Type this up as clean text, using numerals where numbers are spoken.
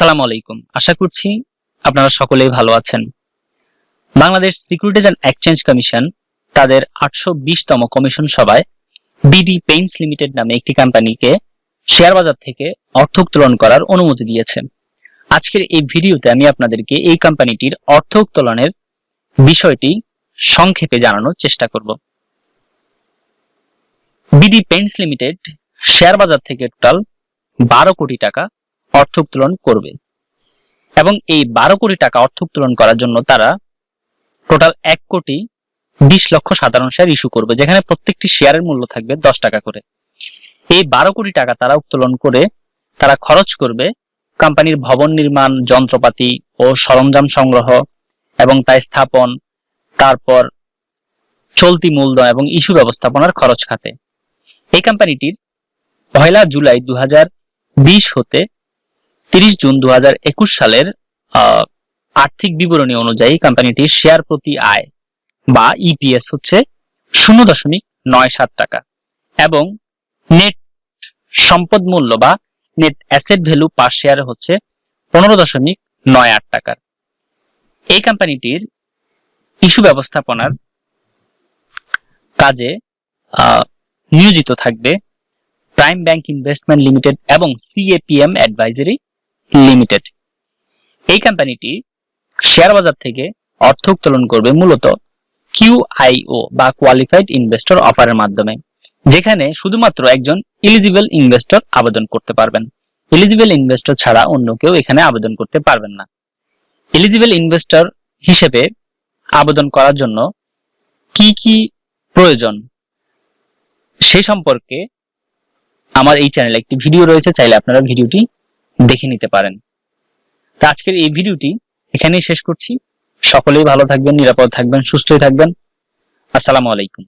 আসসালামু আলাইকুম। আশা করছি আপনারা সকলেই ভালো আছেন। Bangladesh securities and exchange commission তাদের 820তম কমিশন সভায় বিডি পেইন্টস লিমিটেড নামে একটি কোম্পানিকে শেয়ার বাজার থেকে অর্থ উত্তোলন করার অনুমতি দিয়েছে। আজকের এই ভিডিওতে আমি আপনাদেরকে এই কোম্পানিটির অর্থ উত্তোলনের বিষয়টি সংক্ষেপে জানানোর চেষ্টা করব। বিডি পেইন্টস লিমিটেড শেয়ার বাজার থেকে টোটাল 12 কোটি টাকা অর্থ উত্তোলন করবে এবং এই 12 কোটি টাকা অর্থ উত্তোলন করার জন্য তারা টোটাল 1 কোটি 20 লক্ষ সাধারণ শেয়ার ইস্যু করবে, যেখানে প্রত্যেকটি শেয়ারের মূল্য থাকবে 10 টাকা করে। এই 12 কোটি টাকা তারা উত্তোলন করে তারা খরচ করবে কোম্পানির ভবন নির্মাণ, যন্ত্রপাতি ও সরঞ্জাম সংগ্রহ এবং তা স্থাপন, তারপর চলতি মূলধন এবং ইস্যু ব্যবস্থাপনার খরচ খাতে। এই কোম্পানিটির 1 জুলাই 2020 হতে 30 জুন 2021 সালের আর্থিক বিবরণী অনুযায়ী কোম্পানিটির শেয়ার প্রতি আয় বা ইপিএস হচ্ছে 0.97 টাকা এবং নেট সম্পদ মূল্য বা নেট অ্যাসেট ভ্যালু পার শেয়ার হচ্ছে 15.98 টাকা। এই কোম্পানিটির ইস্যু ব্যবস্থাপনার কাজে নিয়োজিত থাকবে প্রাইম ব্যাংক ইনভেস্টমেন্ট লিমিটেড এবং সিএপিএম অ্যাডভাইজারি লিমিটেড। এই কোম্পানিটি শেয়ার বাজার থেকে অর্থ উত্তোলন করবে মূলত কিউআইও বা কোয়ালিফাইড ইনভেস্টর অফারের মাধ্যমে, যেখানে শুধুমাত্র একজন এলিজিবল ইনভেস্টর আবেদন করতে পারবেন। এলিজিবল ইনভেস্টর ছাড়া অন্য কেউ এখানে আবেদন করতে পারবেন না। এলিজিবল ইনভেস্টর হিসেবে আবেদন করার জন্য কি কি প্রয়োজন সে সম্পর্কে আমার এই চ্যানেলে একটি ভিডিও রয়েছে, চাইলে আপনারা ভিডিওটি দেখে নিতে পারেন। তো আজকের এই ভিডিওটি এখানেই শেষ করছি। সকলেই ভালো থাকবেন, নিরাপদ থাকবেন, সুস্থই থাকবেন। আসসালামু আলাইকুম।